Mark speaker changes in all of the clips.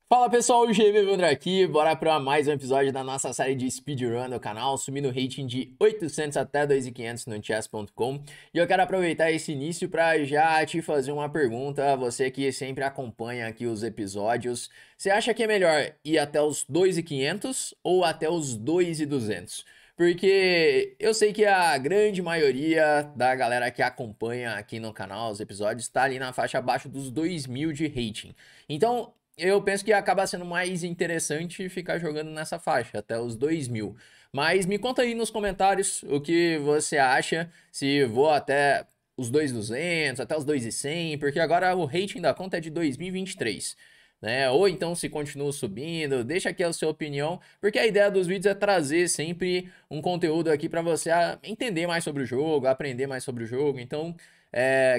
Speaker 1: Fala pessoal, o GM Evandro aqui, bora para mais um episódio da nossa série de speedrun no canal, subindo o rating de 800 até 2.500 no chess.com. E eu quero aproveitar esse início para já te fazer uma pergunta, você que sempre acompanha aqui os episódios, você acha que é melhor ir até os 2.500 ou até os 2.200? Porque eu sei que a grande maioria da galera que acompanha aqui no canal os episódios está ali na faixa abaixo dos 2.000 de rating. Então, eu penso que acaba sendo mais interessante ficar jogando nessa faixa, até os 2.000. Mas me conta aí nos comentários o que você acha, se vou até os 2.200, até os 2.100, porque agora o rating da conta é de 2023, né? Ou então se continua subindo, deixa aqui a sua opinião, porque a ideia dos vídeos é trazer sempre um conteúdo aqui para você entender mais sobre o jogo, aprender mais sobre o jogo. Então,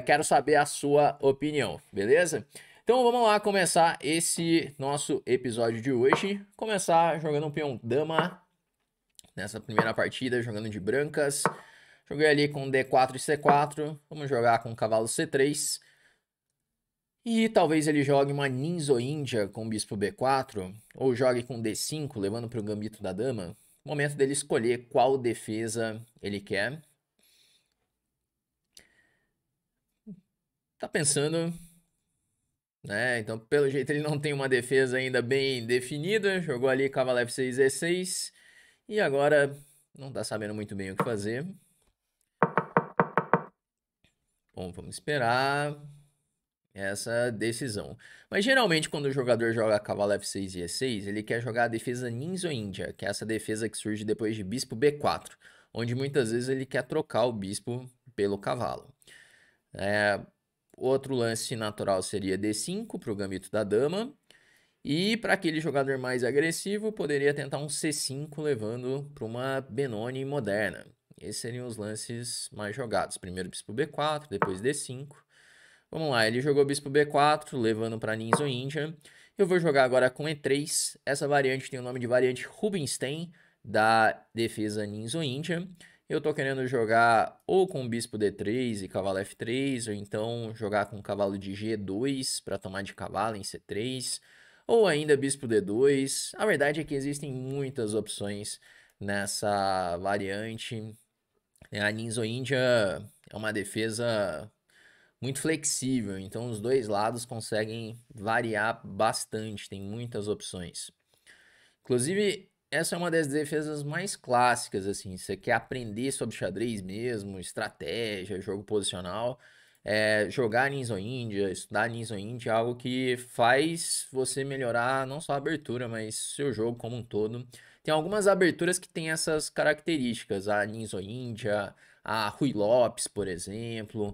Speaker 1: quero saber a sua opinião, beleza? Então vamos lá começar esse nosso episódio de hoje. Começar jogando um peão dama nessa primeira partida, jogando de brancas. Joguei ali com D4 e C4. Vamos jogar com cavalo C3. E talvez ele jogue uma Ninja com bispo B4. Ou jogue com D5, levando para o gambito da dama. Momento dele escolher qual defesa ele quer. Tá pensando, né? Então, pelo jeito, ele não tem uma defesa ainda bem definida. Jogou ali cavalo F6, E6. E agora não tá sabendo muito bem o que fazer. Bom, vamos esperar essa decisão. Mas geralmente quando o jogador joga cavalo F6 e E6, ele quer jogar a defesa Ninja, que é essa defesa que surge depois de bispo B4, onde muitas vezes ele quer trocar o bispo pelo cavalo. Outro lance natural seria D5 para o gambito da dama. E para aquele jogador mais agressivo, poderia tentar um C5 levando para uma Benoni moderna. Esses seriam os lances mais jogados. Primeiro bispo B4, depois D5. Vamos lá, ele jogou bispo B4, levando para Ninja. Eu vou jogar agora com E3. Essa variante tem o nome de variante Rubinstein, da defesa Ninja. Eu tô querendo jogar ou com bispo D3 e cavalo F3, ou então jogar com cavalo de G2 para tomar de cavalo em C3, ou ainda bispo D2. A verdade é que existem muitas opções nessa variante. A Ninja é uma defesa muito flexível, então os dois lados conseguem variar bastante, tem muitas opções. Inclusive, essa é uma das defesas mais clássicas, assim, você quer aprender sobre xadrez mesmo, estratégia, jogo posicional, jogar Ninja, estudar Ninja é algo que faz você melhorar não só a abertura, mas seu jogo como um todo. Tem algumas aberturas que têm essas características, a Ninja, a Rui Lopes, por exemplo,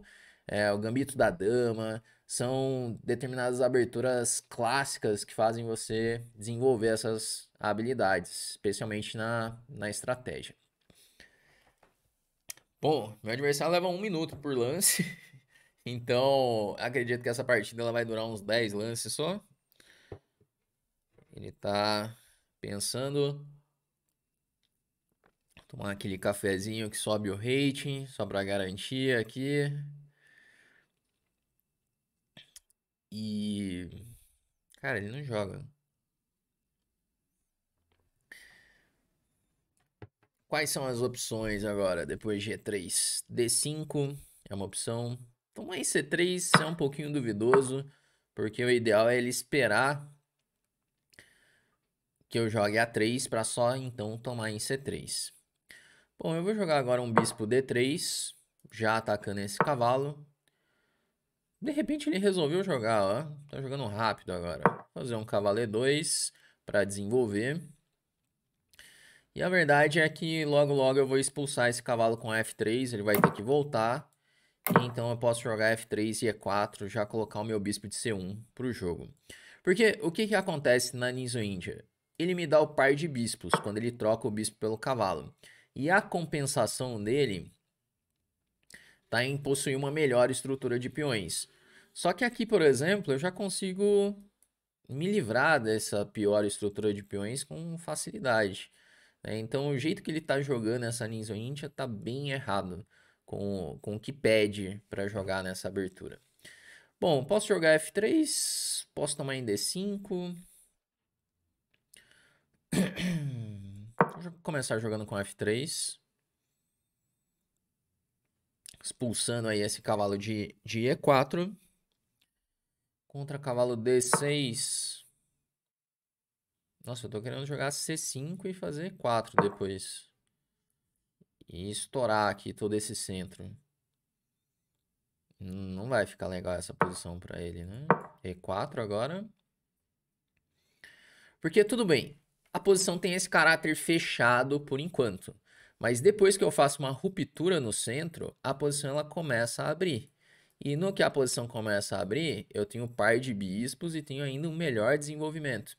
Speaker 1: o Gambito da Dama, são determinadas aberturas clássicas que fazem você desenvolver essas habilidades, especialmente na estratégia. Bom, meu adversário leva 1 minuto por lance, então acredito que essa partida ela vai durar uns 10 lances só. Ele tá pensando, tomar aquele cafezinho que sobe o rating, só pra garantir aqui. E. Cara, ele não joga. Quais são as opções agora, depois de G3? D5 é uma opção. Tomar em C3 é um pouquinho duvidoso, porque o ideal é ele esperar que eu jogue A3 para só então tomar em C3. Bom, eu vou jogar agora um bispo D3, já atacando esse cavalo. De repente ele resolveu jogar, ó. Tá jogando rápido agora. Vou fazer um cavalo E2 para desenvolver. E a verdade é que logo logo eu vou expulsar esse cavalo com F3, ele vai ter que voltar. E então eu posso jogar F3 e E4, já colocar o meu bispo de C1 para o jogo. Porque o que acontece na Ninja? Ele me dá o par de bispos quando ele troca o bispo pelo cavalo. E a compensação dele está em possuir uma melhor estrutura de peões. Só que aqui, por exemplo, eu já consigo me livrar dessa pior estrutura de peões com facilidade. Então, o jeito que ele está jogando essa Ninja está bem errado com o que pede para jogar nessa abertura. Bom, posso jogar F3, posso tomar em D5. Vou começar jogando com F3. Expulsando aí esse cavalo de E4. Contra cavalo D6. Nossa, eu tô querendo jogar C5 e fazer 4 depois. E estourar aqui todo esse centro. Não vai ficar legal essa posição pra ele, né? E4 agora. Porque tudo bem, a posição tem esse caráter fechado por enquanto. Mas depois que eu faço uma ruptura no centro, a posição ela começa a abrir. E no que a posição começa a abrir, eu tenho par de bispos e tenho ainda um melhor desenvolvimento.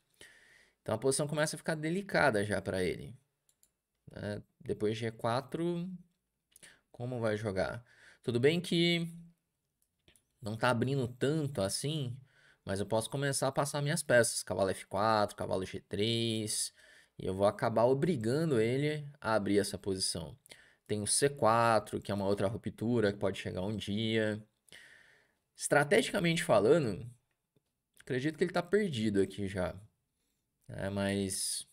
Speaker 1: Então a posição começa a ficar delicada já para ele. Depois de E4, como vai jogar? Tudo bem que não tá abrindo tanto assim, mas eu posso começar a passar minhas peças. Cavalo F4, cavalo G3. E eu vou acabar obrigando ele a abrir essa posição. Tem o C4, que é uma outra ruptura que pode chegar um dia. Estrategicamente falando, acredito que ele tá perdido aqui já. Mas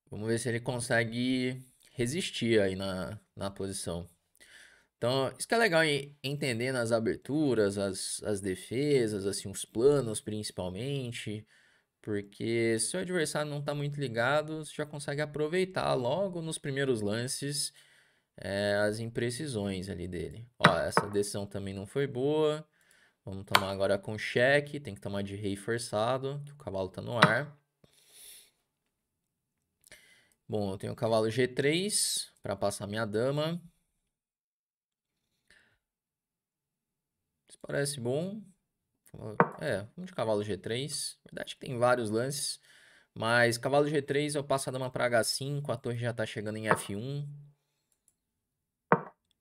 Speaker 1: vamos ver se ele consegue resistir aí na posição. Então, isso que é legal entender nas aberturas, as defesas, assim, os planos principalmente, porque se o adversário não está muito ligado, você já consegue aproveitar logo nos primeiros lances as imprecisões ali dele. Ó, essa decisão também não foi boa, vamos tomar agora com cheque, tem que tomar de rei forçado, que o cavalo está no ar. Bom, eu tenho o cavalo G3 para passar minha dama. Isso parece bom. Vamos de cavalo G3. Na verdade, tem vários lances. Mas cavalo G3 eu passo a dama para H5. A torre já está chegando em F1.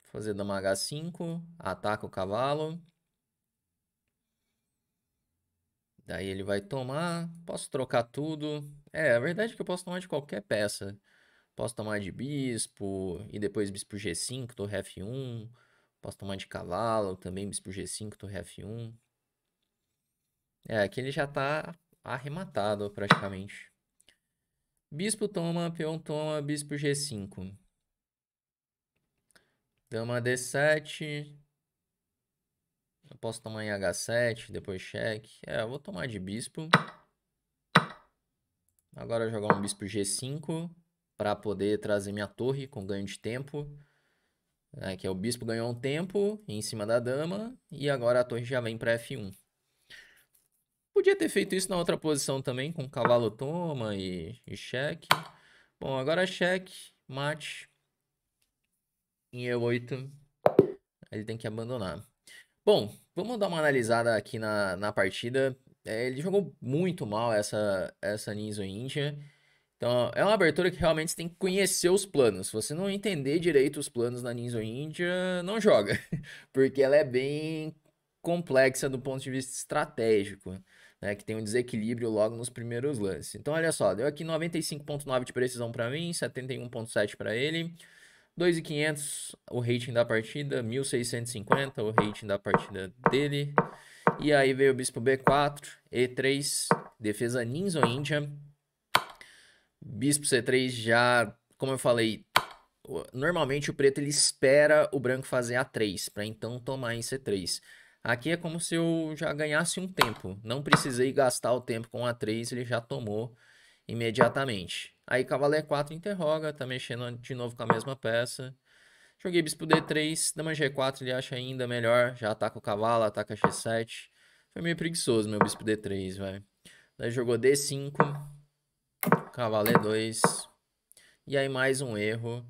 Speaker 1: Fazer dama H5. Ataca o cavalo. Daí ele vai tomar. Posso trocar tudo. A verdade é que eu posso tomar de qualquer peça. Posso tomar de bispo. E depois bispo G5, torre F1. Posso tomar de cavalo. Também bispo G5, torre F1. Aqui ele já tá arrematado praticamente. Bispo toma, peão toma, bispo G5. Dama D7. Eu posso tomar em H7, depois cheque. Eu vou tomar de bispo. Agora jogar um bispo G5 para poder trazer minha torre com ganho de tempo. Que é o bispo ganhou um tempo em cima da dama e agora a torre já vem para F1. Podia ter feito isso na outra posição também, com cavalo toma e cheque. Bom, agora cheque, mate. Em E8, ele tem que abandonar. Bom, vamos dar uma analisada aqui na partida. Ele jogou muito mal essa Ninja Índia. Então, é uma abertura que realmente você tem que conhecer os planos. Se você não entender direito os planos da Ninja Índia, não joga. Porque ela é bem complexa do ponto de vista estratégico. Que tem um desequilíbrio logo nos primeiros lances. Então, olha só, deu aqui 95,9 de precisão para mim, 71,7 para ele. 2.500 o rating da partida, 1.650 o rating da partida dele. E aí veio o bispo B4, E3, defesa Ninja Índia. Bispo C3 já, como eu falei, normalmente o preto ele espera o branco fazer A3 para então tomar em C3. Aqui é como se eu já ganhasse um tempo. Não precisei gastar o tempo com A3, ele já tomou imediatamente. Aí cavalo E4 interroga, tá mexendo de novo com a mesma peça. Joguei bispo D3, dama G4 ele acha ainda melhor. Já ataca o cavalo, ataca G7. Foi meio preguiçoso meu bispo D3, velho. Daí jogou D5, cavalo E2. E aí mais um erro.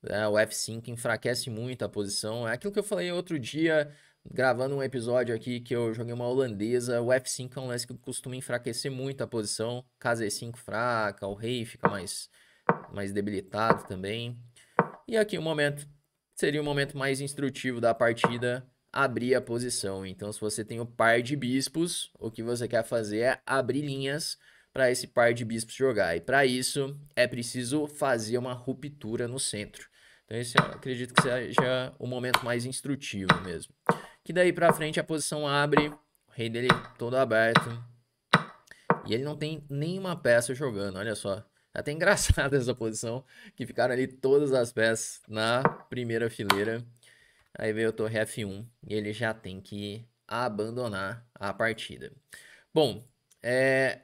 Speaker 1: O F5 enfraquece muito a posição. É aquilo que eu falei outro dia, gravando um episódio aqui que eu joguei uma holandesa. O F5 é um lance que costuma enfraquecer muito a posição. Caso E5 fraca, o rei fica mais debilitado também. E aqui o momento seria o momento mais instrutivo da partida, abrir a posição. Então, se você tem o par de bispos, o que você quer fazer é abrir linhas para esse par de bispos jogar. E para isso, é preciso fazer uma ruptura no centro. Então, esse eu acredito que seja o momento mais instrutivo mesmo. Que daí para frente a posição abre, o rei dele todo aberto. E ele não tem nenhuma peça jogando, olha só. É até engraçado essa posição, que ficaram ali todas as peças na primeira fileira. Aí veio o torre F1 e ele já tem que abandonar a partida. Bom,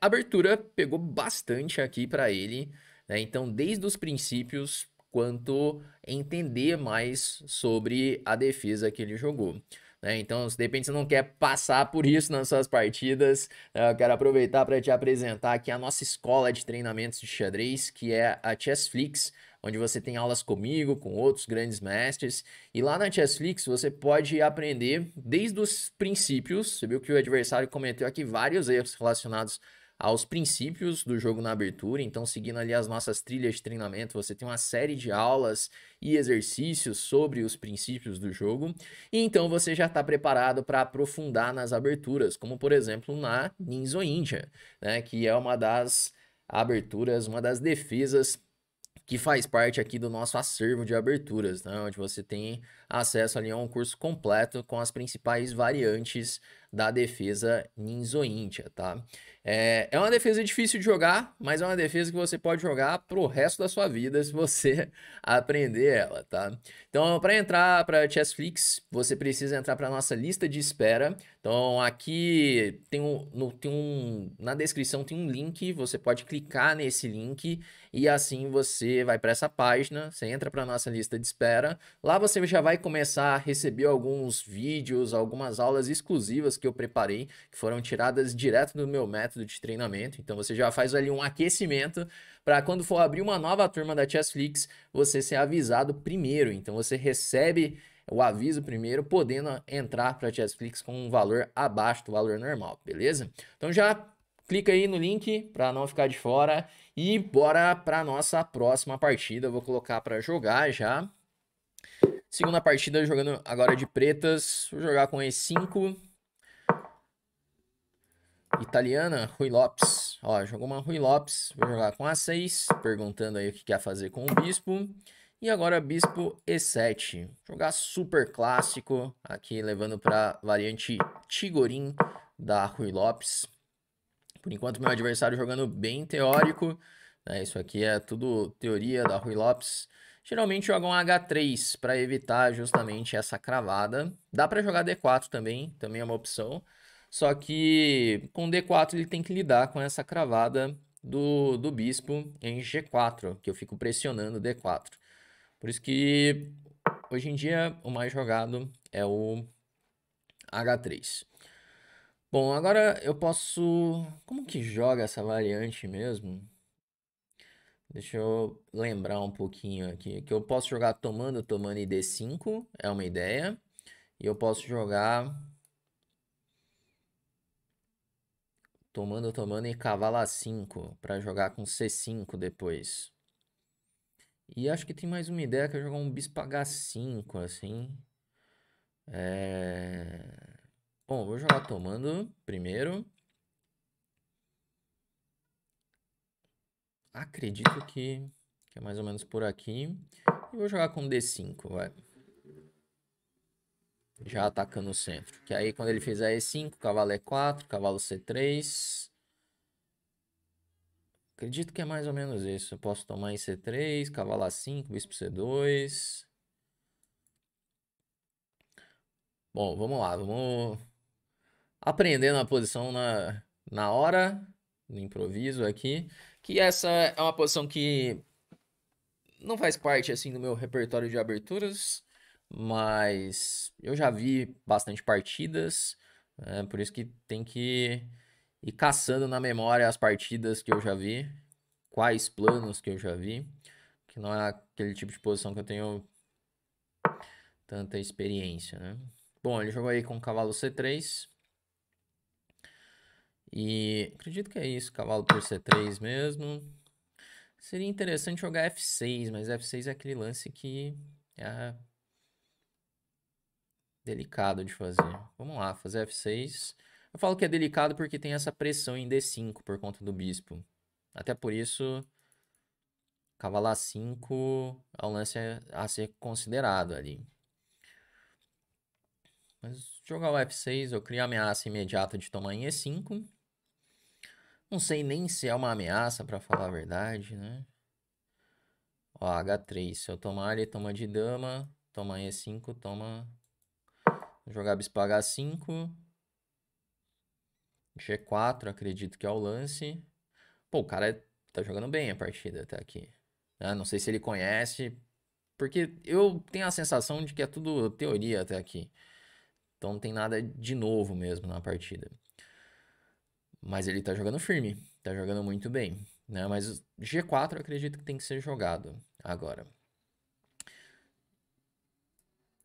Speaker 1: a abertura pegou bastante aqui para ele, né? Então, desde os princípios, quanto entender mais sobre a defesa que ele jogou. Né? Então, se de repente você não quer passar por isso nas suas partidas, eu quero aproveitar para te apresentar aqui a nossa escola de treinamentos de xadrez, que é a Chessflix, onde você tem aulas comigo, com outros grandes mestres. E lá na Chessflix você pode aprender desde os princípios. Você viu que o adversário cometeu aqui vários erros relacionados aos princípios do jogo na abertura. Então, seguindo ali as nossas trilhas de treinamento, você tem uma série de aulas e exercícios sobre os princípios do jogo. E então você já está preparado para aprofundar nas aberturas, como por exemplo na Ninja Índia, né, que é uma das aberturas, uma das defesas que faz parte aqui do nosso acervo de aberturas, né? Onde você tem acesso ali a um curso completo com as principais variantes da defesa Ninja, tá? É uma defesa difícil de jogar, mas é uma defesa que você pode jogar pro resto da sua vida se você aprender ela, tá? Então, para entrar para Chessflix, você precisa entrar para nossa lista de espera. Então, aqui na descrição tem um link, você pode clicar nesse link e assim você vai para essa página, você entra para nossa lista de espera. Lá você já vai começar a receber alguns vídeos, algumas aulas exclusivas que eu preparei, que foram tiradas direto do meu método de treinamento. Então você já faz ali um aquecimento para quando for abrir uma nova turma da Chessflix, você ser avisado primeiro. Então você recebe o aviso primeiro, podendo entrar para a Chessflix com um valor abaixo do valor normal, beleza? Então já clica aí no link para não ficar de fora e bora para nossa próxima partida. Eu vou colocar para jogar já. Segunda partida jogando agora de pretas. Vou jogar com E5. Italiana, Rui Lopes. Ó, jogou uma Rui Lopes. Vou jogar com A6, perguntando aí o que quer fazer com o bispo. E agora bispo E7. Jogar super clássico, aqui levando para variante Tigorin da Rui Lopes. Por enquanto meu adversário jogando bem teórico, né? Isso aqui é tudo teoria da Rui Lopes. Geralmente jogam H3 para evitar justamente essa cravada. Dá para jogar D4 também é uma opção. Só que com D4 ele tem que lidar com essa cravada do bispo em G4, que eu fico pressionando D4. Por isso que hoje em dia o mais jogado é o H3. Bom, agora eu posso... Como que joga essa variante mesmo? Deixa eu lembrar um pouquinho aqui. Que eu posso jogar tomando e D5, é uma ideia. E eu posso jogar tomando e cavalo A5, para jogar com C5 depois. E acho que tem mais uma ideia que é jogar um bispo H5, assim. Bom, vou jogar tomando primeiro. Acredito que é mais ou menos por aqui. E vou jogar com D5, vai. Já atacando o centro. Que aí quando ele fizer E5, cavalo E4, cavalo C3. Acredito que é mais ou menos isso. Eu posso tomar em C3, cavalo A5, bispo C2. Bom, vamos lá. Vamos aprendendo a posição na hora, no improviso aqui. Que essa é uma posição que não faz parte assim do meu repertório de aberturas, mas eu já vi bastante partidas, por isso que tem que ir caçando na memória as partidas que eu já vi, quais planos que eu já vi, que não é aquele tipo de posição que eu tenho tanta experiência, né? Bom, ele jogou aí com cavalo C3 e acredito que é isso, cavalo por C3 mesmo. Seria interessante jogar F6, mas F6 é aquele lance que é delicado de fazer. Vamos lá, fazer F6. Eu falo que é delicado porque tem essa pressão em D5 por conta do bispo. Até por isso, cavalo A5 é um lance a ser considerado ali. Mas jogar o F6, eu crio a ameaça imediata de tomar em E5. Não sei nem se é uma ameaça, pra falar a verdade, né? Ó, H3. Se eu tomar, ele toma de dama. Toma E5, toma... Vou jogar bispo H5. G4, acredito que é o lance. Pô, o cara tá jogando bem a partida até aqui. Não sei se ele conhece, porque eu tenho a sensação de que é tudo teoria até aqui. Então não tem nada de novo mesmo na partida. Mas ele tá jogando firme, tá jogando muito bem, né? Mas G4 eu acredito que tem que ser jogado agora.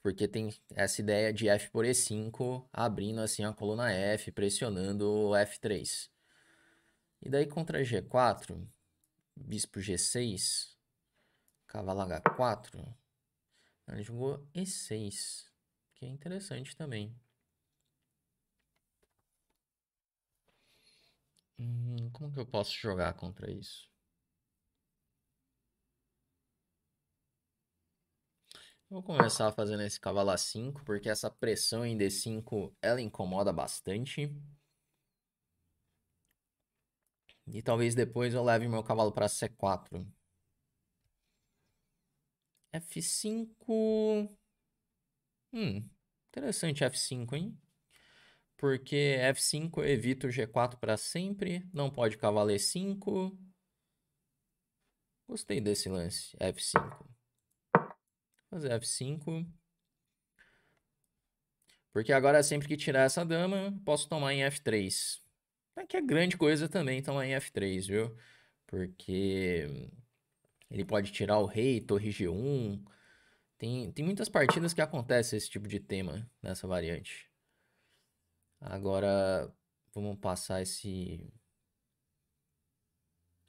Speaker 1: Porque tem essa ideia de F por E5, abrindo assim a coluna F, pressionando o F3. E daí contra G4, bispo G6, cavalo H4, ele jogou E6, que é interessante também. Como que eu posso jogar contra isso? Eu vou começar fazendo esse cavalo A5, porque essa pressão em D5, ela incomoda bastante. E talvez depois eu leve meu cavalo para C4. F5... interessante F5, hein? Porque F5 eu evito o G4 para sempre, não pode cavalo E5. Gostei desse lance, F5. Fazer F5. Porque agora sempre que tirar essa dama, posso tomar em F3. Não é que é grande coisa também tomar em F3, viu? Porque ele pode tirar o rei, torre G1. Tem muitas partidas que acontece esse tipo de tema nessa variante. Agora, vamos passar esse...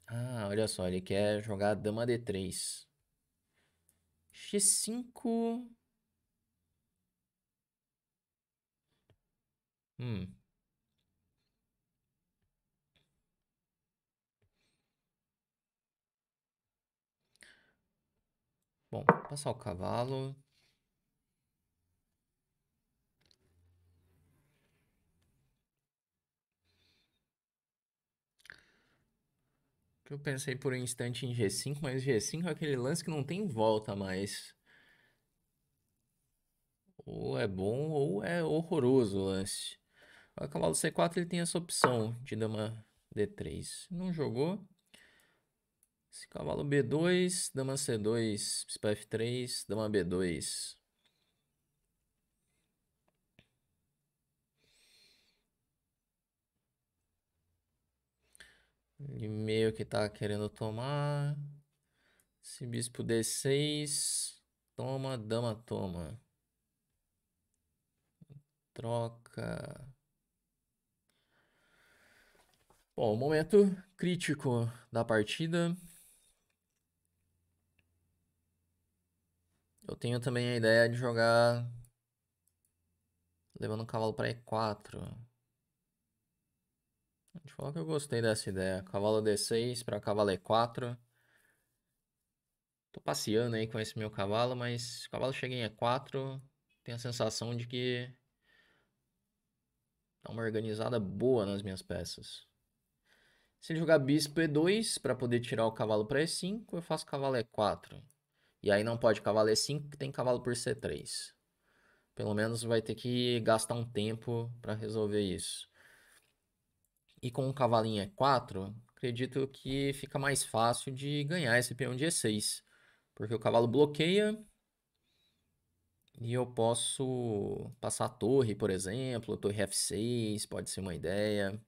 Speaker 1: Ah, olha só, ele quer jogar dama D3. G5... Hum, bom, passar o cavalo. Eu pensei por um instante em G5, mas G5 é aquele lance que não tem volta mais. Ou é bom ou é horroroso o lance. O cavalo C4 ele tem essa opção de dama D3. Não jogou. Esse cavalo B2, dama C2, bispo F3, dama B2. Ele meio que tá querendo tomar. Esse bispo D6. Toma, dama toma. Troca. Bom, momento crítico da partida. Eu tenho também a ideia de jogar levando o cavalo para E4. Deixa eu falar que eu gostei dessa ideia. Cavalo D6 para cavalo E4. Tô passeando aí com esse meu cavalo, mas se o cavalo chega em E4, tenho a sensação de que dá uma organizada boa nas minhas peças. Se ele jogar bispo E2 para poder tirar o cavalo para E5, eu faço cavalo E4. E aí não pode cavalo E5, que tem cavalo por C3. Pelo menos vai ter que gastar um tempo para resolver isso. E com o cavalinho E4, acredito que fica mais fácil de ganhar esse peão de E6. Porque o cavalo bloqueia e eu posso passar a torre, por exemplo. Torre F6 pode ser uma ideia.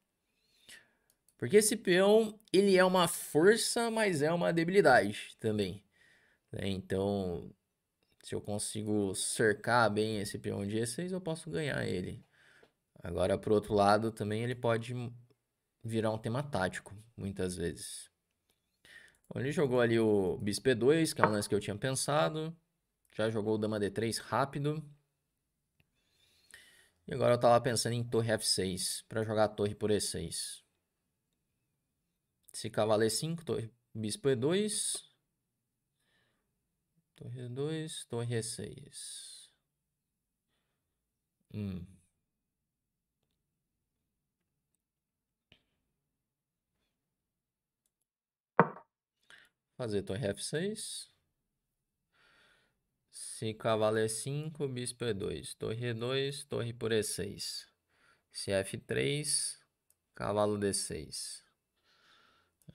Speaker 1: Porque esse peão, ele é uma força, mas é uma debilidade também, né? Então, se eu consigo cercar bem esse peão de E6, eu posso ganhar ele. Agora, por outro lado, também ele pode virar um tema tático, muitas vezes. Bom, ele jogou ali o bispo E2, que é um lance que eu tinha pensado. Já jogou o dama D3 rápido. E agora eu tava pensando em torre F6, para jogar a torre por E6. Se cavalo E5, torre, bispo E2. Torre E2, torre E6. Hum. Fazer torre F6. Se cavalo é 5, bispo é 2. Torre E2, torre por E6. Se F3, cavalo D6.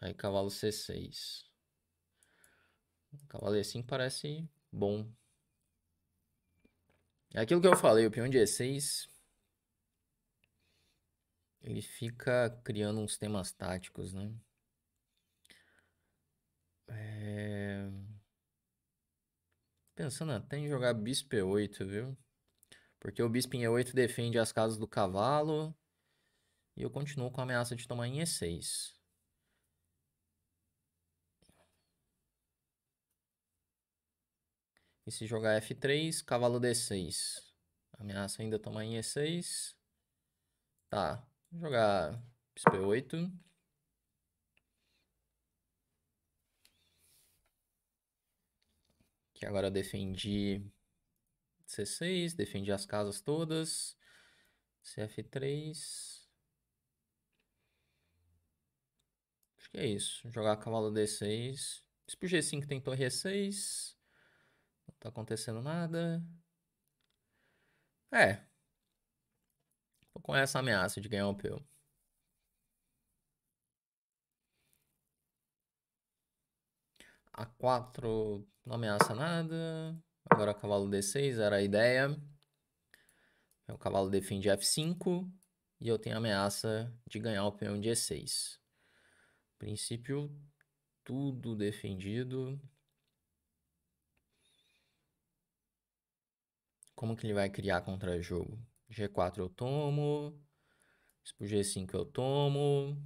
Speaker 1: Aí cavalo C6. Cavalo E5 parece bom. É aquilo que eu falei, o peão de E6, ele fica criando uns temas táticos, né? Pensando até em jogar bispo E8, viu? Porque o bispo em E8 defende as casas do cavalo. E eu continuo com a ameaça de tomar em E6. E se jogar F3, cavalo D6. Ameaça ainda tomar em E6. Tá. Vou jogar bispo E8. Que agora eu defendi C6. Defendi as casas todas. CF3. Acho que é isso. Jogar cavalo D6. Bispo G5 tem torre E6. Não tá acontecendo nada. É. Tô com essa ameaça de ganhar o peão. A4 não ameaça nada. Agora cavalo D6 era a ideia. O cavalo defende F5. E eu tenho a ameaça de ganhar o peão de E6. Princípio, tudo defendido. Como que ele vai criar contra-jogo? G4 eu tomo. Bispo G5 eu tomo.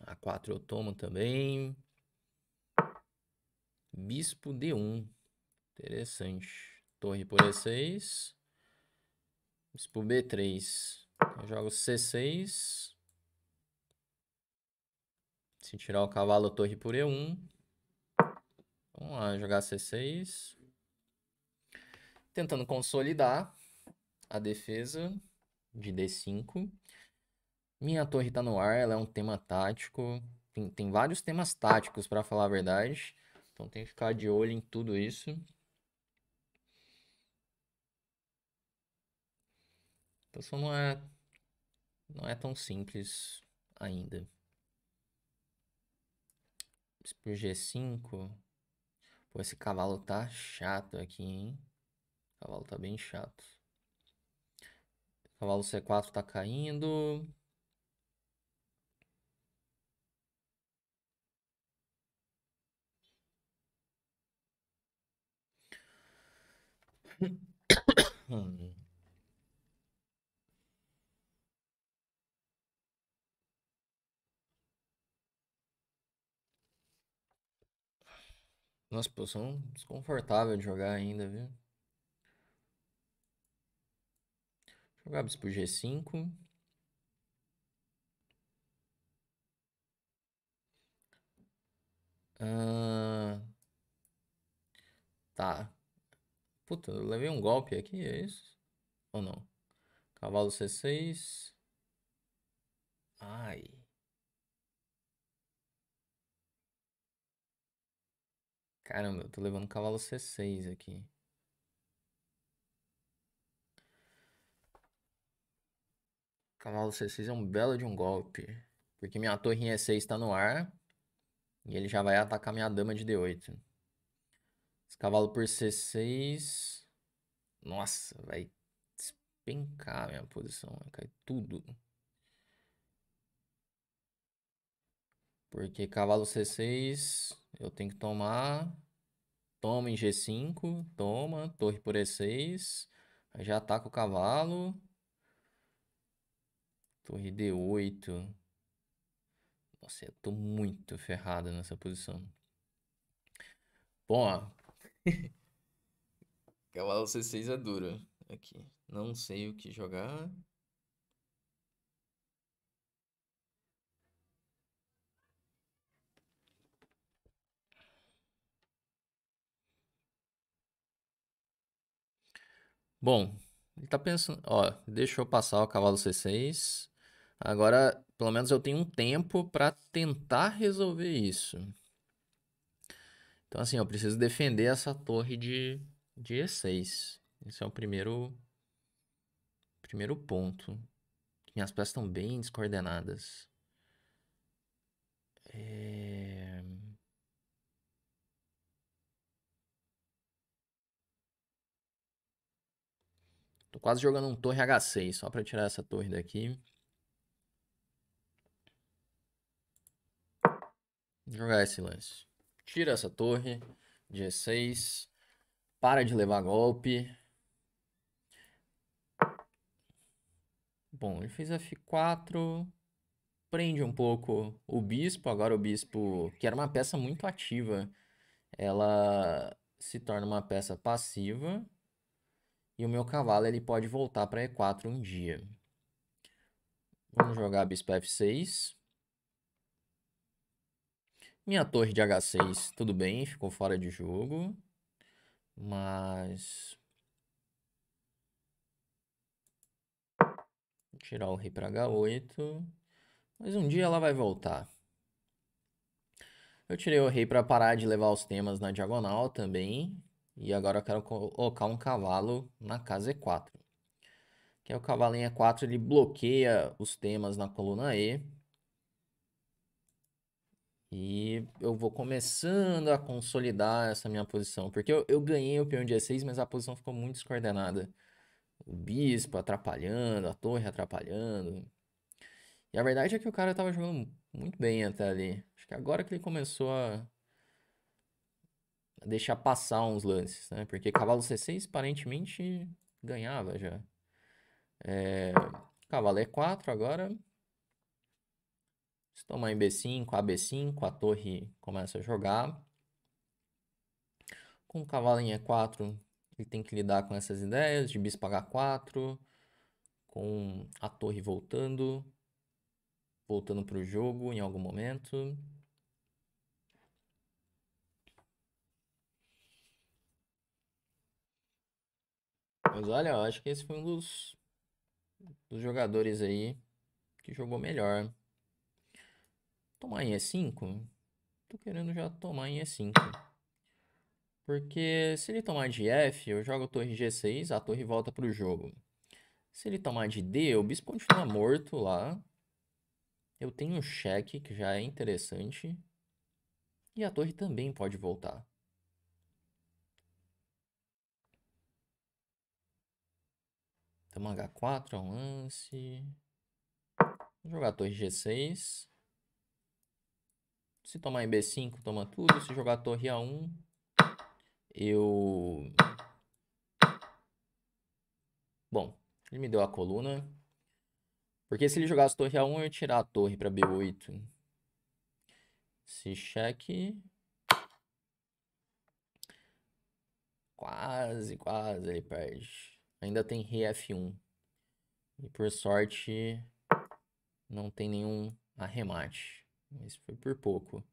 Speaker 1: A4 eu tomo também. Bispo D1. Interessante. Torre por E6. Bispo B3. Eu jogo C6. Se tirar o cavalo, torre por E1. Vamos lá, jogar C6. Tentando consolidar a defesa de D5. Minha torre tá no ar, ela é um tema tático. Tem vários temas táticos, para falar a verdade. Então tem que ficar de olho em tudo isso. Então só não é tão simples ainda. Por G5. Pô, esse cavalo tá chato aqui, hein? O cavalo tá bem chato. Cavalo C4 tá caindo. Hum. Nossa, posição desconfortável de jogar ainda, viu? Jogar bispo G5. Ah, tá. Puta, eu levei um golpe aqui, é isso? Ou não? Cavalo C6. Ai. Caramba, eu tô levando cavalo C6 aqui. Cavalo C6 é um belo de um golpe. Porque minha torre em E6 tá no ar. E ele já vai atacar minha dama de D8. Esse cavalo por C6. Nossa, vai despencar a minha posição. Vai cair tudo. Porque cavalo C6, eu tenho que tomar. Toma em G5. Toma. Torre por E6. Aí já ataca o cavalo. Torre D8. Nossa, eu tô muito ferrado nessa posição. Bom, ó. Cavalo C6 é duro. Aqui. Não sei o que jogar. Bom, ele tá pensando. Ó, deixa eu passar o cavalo C6. Agora, pelo menos eu tenho um tempo pra tentar resolver isso. Então, assim, eu preciso defender essa torre de E6. Esse é o primeiro ponto. Minhas peças estão bem descoordenadas. Tô quase jogando um torre H6, só pra tirar essa torre daqui. Vou jogar esse lance. Tira essa torre de E6. Para de levar golpe. Bom, ele fez F4. Prende um pouco o bispo. Agora o bispo, que era uma peça muito ativa, ela se torna uma peça passiva. E o meu cavalo ele pode voltar para E4 um dia. Vamos jogar bispo F6. Minha torre de H6, tudo bem, ficou fora de jogo. Mas... vou tirar o rei para H8. Mas um dia ela vai voltar. Eu tirei o rei para parar de levar os temas na diagonal também. E agora eu quero colocar um cavalo na casa E4. Que é o cavalo em E4, ele bloqueia os temas na coluna E. E eu vou começando a consolidar essa minha posição. Porque eu ganhei o peão de E6, mas a posição ficou muito descoordenada. O bispo atrapalhando, a torre atrapalhando. E a verdade é que o cara tava jogando muito bem até ali. Acho que agora que ele começou a deixar passar uns lances, né? Porque cavalo C6 aparentemente ganhava já. Cavalo E4 agora. Se tomar em B5, AB5, a torre começa a jogar. Com o cavalo em E4, ele tem que lidar com essas ideias de bispo H4, com a torre voltando para o jogo em algum momento. Mas olha, eu acho que esse foi um dos jogadores aí que jogou melhor. Tomar em E5? Tô querendo já tomar em E5. Porque se ele tomar de F, eu jogo a torre G6, a torre volta pro jogo. Se ele tomar de D, o bispo continua morto lá. Eu tenho um cheque, que já é interessante. E a torre também pode voltar. Tamo H4, é um lance. Vou jogar a torre G6. Se tomar em B5, toma tudo. Se jogar a torre A1, eu... bom, ele me deu a coluna. Porque se ele jogasse torre A1, eu ia tirar a torre pra B8. Se cheque... quase ele perde. Ainda tem rei F1. E por sorte, não tem nenhum arremate. Mas foi por pouco.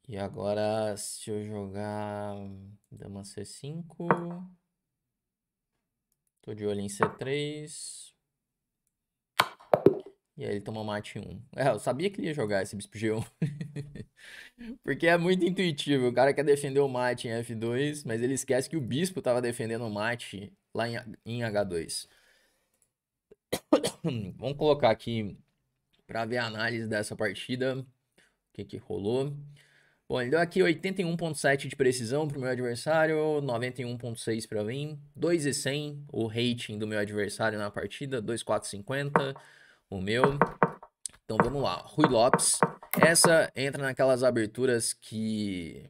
Speaker 1: E agora, se eu jogar dama C5... tô de olho em C3. E aí ele toma mate 1. Eu sabia que ele ia jogar esse bispo G1. Porque é muito intuitivo. O cara quer defender o mate em F2, mas ele esquece que o bispo estava defendendo o mate lá em H2. Vamos colocar aqui para ver a análise dessa partida. O que rolou. Bom, ele deu aqui 81.7 de precisão pro meu adversário, 91.6 para mim, 2.100 o rating do meu adversário na partida, 2.450 o meu. Então vamos lá, Rui Lopes. Essa entra naquelas aberturas que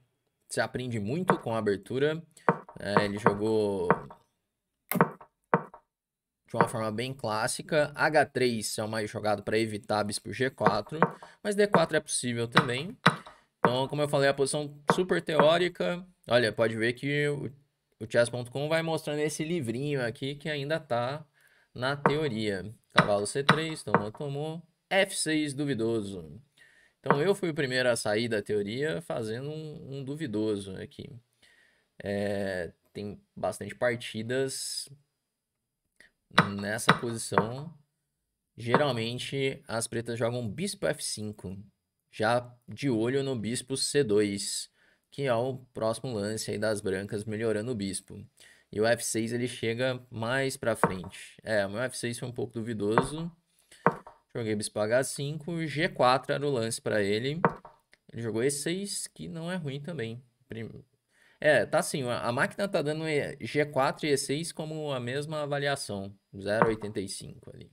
Speaker 1: se aprende muito com a abertura. Ele jogou de uma forma bem clássica. H3 é o mais jogado para evitar bispo G4, mas D4 é possível também. Então, como eu falei, a posição super teórica. Olha, pode ver que o chess.com vai mostrando esse livrinho aqui que ainda tá na teoria. Cavalo C3, tomou. F6 duvidoso. Então eu fui o primeiro a sair da teoria fazendo um duvidoso aqui. Tem bastante partidas nessa posição geralmente as pretas jogam bispo F5, já de olho no bispo C2, que é o próximo lance aí das brancas melhorando o bispo. E o F6 ele chega mais pra frente. O meu F6 foi um pouco duvidoso. Joguei bispo H5, G4 era o lance pra ele. Ele jogou E6, que não é ruim também. Tá assim, a máquina tá dando G4 e E6 como a mesma avaliação, 0,85 ali.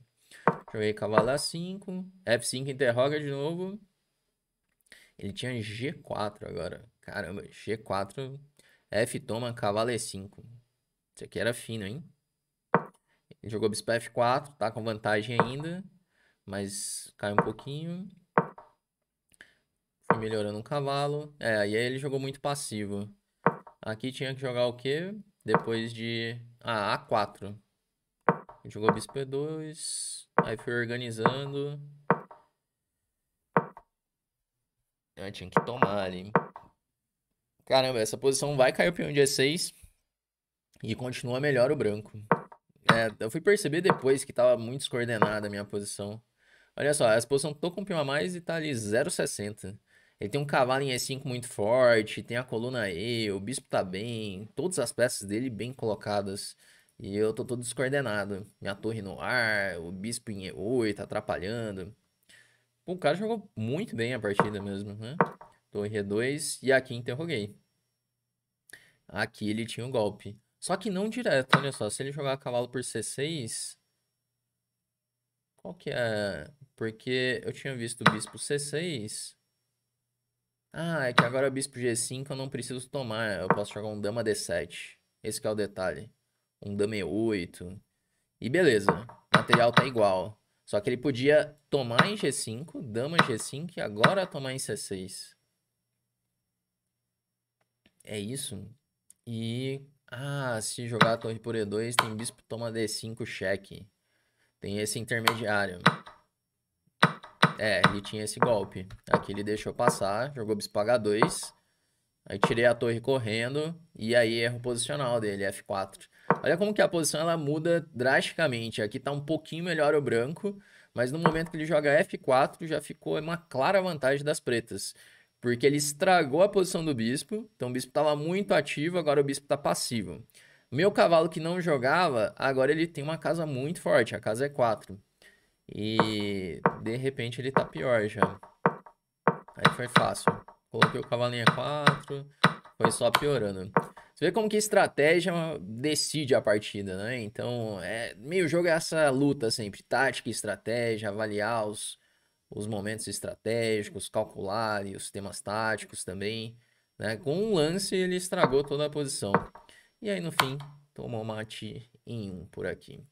Speaker 1: Joguei cavalo A5, F5 interroga de novo. Ele tinha G4 agora. Caramba, G4, F toma, cavalo E5. Isso aqui era fino, hein? Ele jogou bispo F4, tá com vantagem ainda, mas cai um pouquinho. Foi melhorando o cavalo. E aí ele jogou muito passivo. Aqui tinha que jogar o quê? Depois de... A4. Ele jogou bispo E2. Aí foi organizando. Eu tinha que tomar ali. Caramba, essa posição vai cair o peão de E6. E continua melhor o branco. Eu fui perceber depois que tava muito descoordenada a minha posição. Olha só, essa posição tô com o peão a mais e tá ali 0,60. Ele tem um cavalo em E5 muito forte, tem a coluna E, o bispo tá bem, todas as peças dele bem colocadas. E eu tô todo descoordenado. Minha torre no ar, o bispo em E8 atrapalhando. Pô, o cara jogou muito bem a partida mesmo, né? Torre E2 e aqui interroguei. Aqui ele tinha o golpe. Só que não direto, olha só. Se ele jogar cavalo por C6... Qual que é? Porque eu tinha visto o bispo C6. É que agora o bispo G5 eu não preciso tomar. Eu posso jogar um dama D7. Esse que é o detalhe. Um dama E8. E beleza. O material tá igual. Só que ele podia tomar em G5, dama G5 e agora tomar em C6. É isso. E... se jogar a torre por E2, tem bispo toma D5 cheque. Tem esse intermediário. Ele tinha esse golpe. Aqui ele deixou passar, jogou bispo H2. Aí tirei a torre correndo. E aí erro posicional dele, F4. Olha como que a posição ela muda drasticamente. Aqui tá um pouquinho melhor o branco. Mas no momento que ele joga F4, já ficou uma clara vantagem das pretas. Porque ele estragou a posição do bispo. Então o bispo estava muito ativo, agora o bispo está passivo. Meu cavalo que não jogava, agora ele tem uma casa muito forte, a casa é 4. E de repente ele tá pior já. Aí foi fácil. Coloquei o cavalinho E4, foi só piorando. Você vê como que estratégia decide a partida, né? Então, meio jogo é essa luta sempre. Tática e estratégia, avaliar os momentos estratégicos, calcular e os temas táticos também. Né? Com um lance, ele estragou toda a posição. E aí, no fim, tomou mate em 1 por aqui.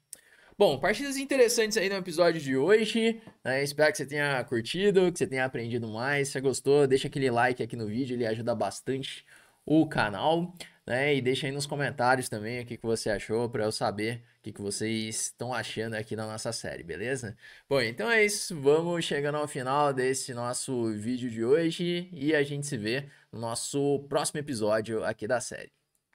Speaker 1: Bom, partidas interessantes aí no episódio de hoje. Espero que você tenha curtido, que você tenha aprendido mais. Se você gostou, deixa aquele like aqui no vídeo, ele ajuda bastante o canal. E deixa aí nos comentários também o que você achou, para eu saber o que vocês estão achando aqui da nossa série, beleza? Bom, então é isso. Vamos chegando ao final desse nosso vídeo de hoje e a gente se vê no nosso próximo episódio aqui da série.